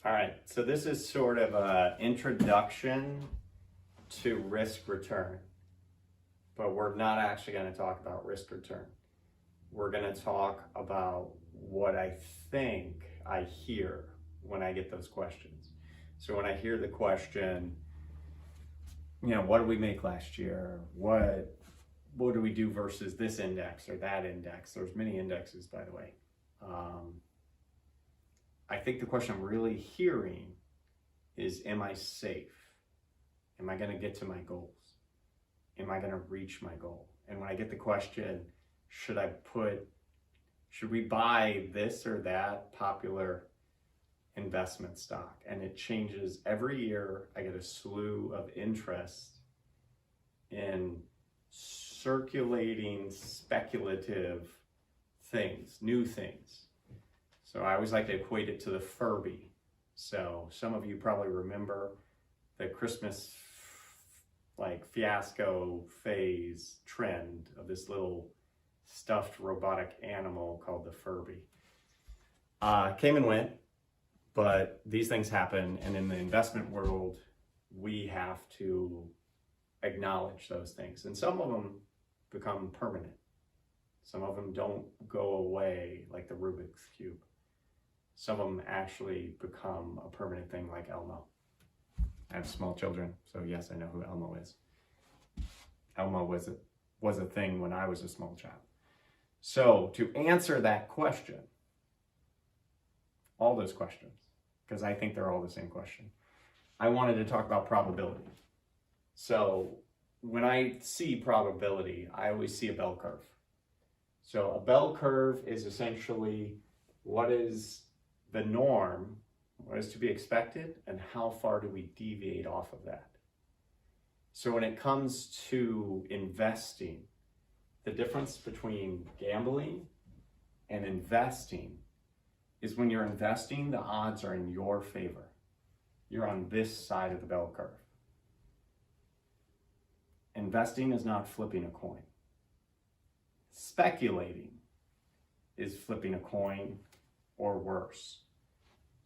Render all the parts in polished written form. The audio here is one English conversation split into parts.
All right, so this is sort of an introduction to risk return, but we're not actually going to talk about risk return. We're going to talk about what I think I hear when I get those questions. So when I hear the question, what did we make last year? What do we do versus this index or that index? There's many indexes, by the way. I think the question I'm really hearing is, am I safe? Am I going to get to my goals? Am I going to reach my goal? And when I get the question, should we buy this or that popular investment stock? And it changes every year. I get a slew of interest in circulating speculative things, new things. So I always like to equate it to the Furby. So some of you probably remember the Christmas fiasco phase trend of this little stuffed robotic animal called the Furby. Came and went, but these things happen, and in the investment world, we have to acknowledge those things. And some of them become permanent. Some of them don't go away like the Rubik's Cube. Some of them actually become a permanent thing like Elmo. I have small children, so yes, I know who Elmo is. Elmo was a thing when I was a small child. So to answer that question, all those questions, because I think they're all the same question, I wanted to talk about probability. So when I see probability, I always see a bell curve. So a bell curve is essentially what is the norm, what is to be expected, and how far do we deviate off of that. So when it comes to investing, the difference between gambling and investing is when you're investing, the odds are in your favor. You're on this side of the bell curve. Investing is not flipping a coin. Speculating is flipping a coin or worse.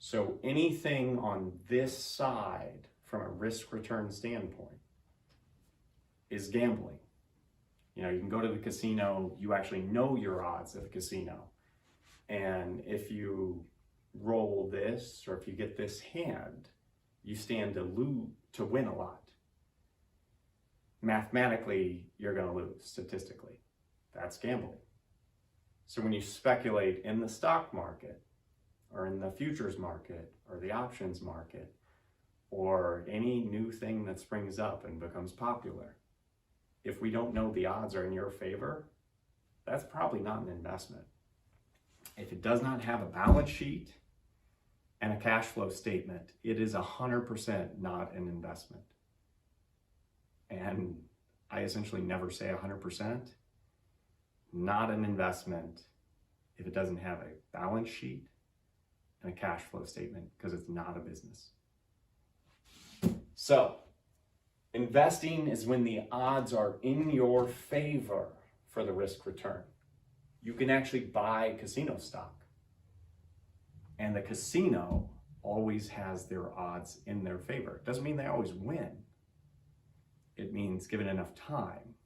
So anything on this side from a risk return standpoint is gambling. You can go to the casino, you actually know your odds at the casino. And if you roll this, or if you get this hand, you stand to win a lot. Mathematically, you're going to lose statistically. That's gambling. So when you speculate in the stock market, or in the futures market, or the options market, or any new thing that springs up and becomes popular, if we don't know the odds are in your favor, that's probably not an investment. If it does not have a balance sheet and a cash flow statement, it is 100% not an investment. And I essentially never say 100%, not an investment if it doesn't have a balance sheet and a cash flow statement, because it's not a business. So, investing is when the odds are in your favor for the risk return. You can actually buy casino stock, and the casino always has their odds in their favor. It doesn't mean they always win. It means given enough time,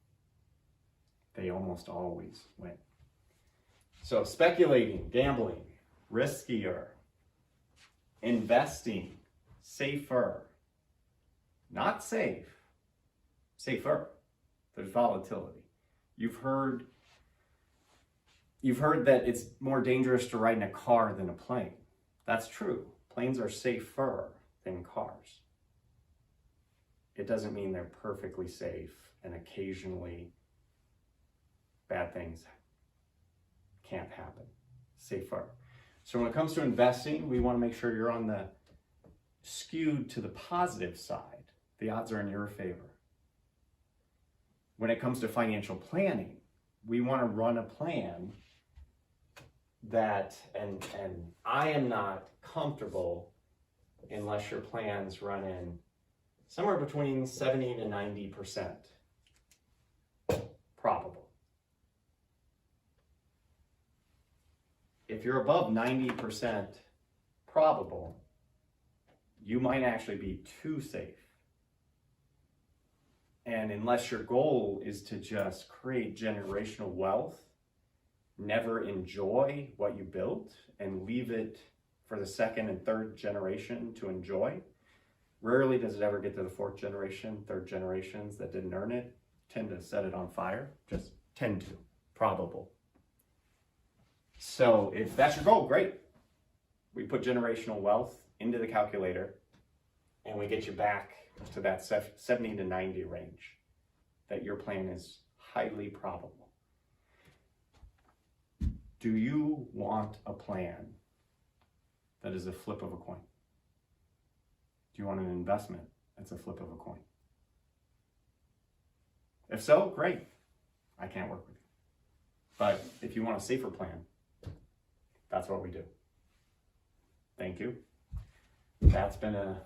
they almost always win. So speculating, gambling, riskier. Investing, safer. Not safe, safer. There's volatility. You've heard that it's more dangerous to ride in a car than a plane. That's true. Planes are safer than cars. It doesn't mean they're perfectly safe, and occasionally bad things can't happen. Safer. So when it comes to investing, we want to make sure you're on the skewed to the positive side. The odds are in your favor. When it comes to financial planning, we want to run a plan that, and I am not comfortable unless your plan's running somewhere between 70 to 90% probable. If you're above 90% probable, you might actually be too safe. And unless your goal is to just create generational wealth, never enjoy what you built and leave it for the second and third generation to enjoy, rarely does it ever get to the fourth generation, third generations that didn't earn it, tend to set it on fire, just tend to, probable. So if that's your goal, great. We put generational wealth into the calculator and we get you back to that 70 to 90 range that your plan is highly probable. Do you want a plan that is a flip of a coin? Do you want an investment that's a flip of a coin? If so, great. I can't work with you. But if you want a safer plan, that's what we do. Thank you. That's been an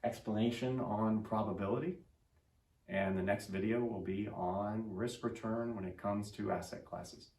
explanation on probability. And the next video will be on risk return when it comes to asset classes.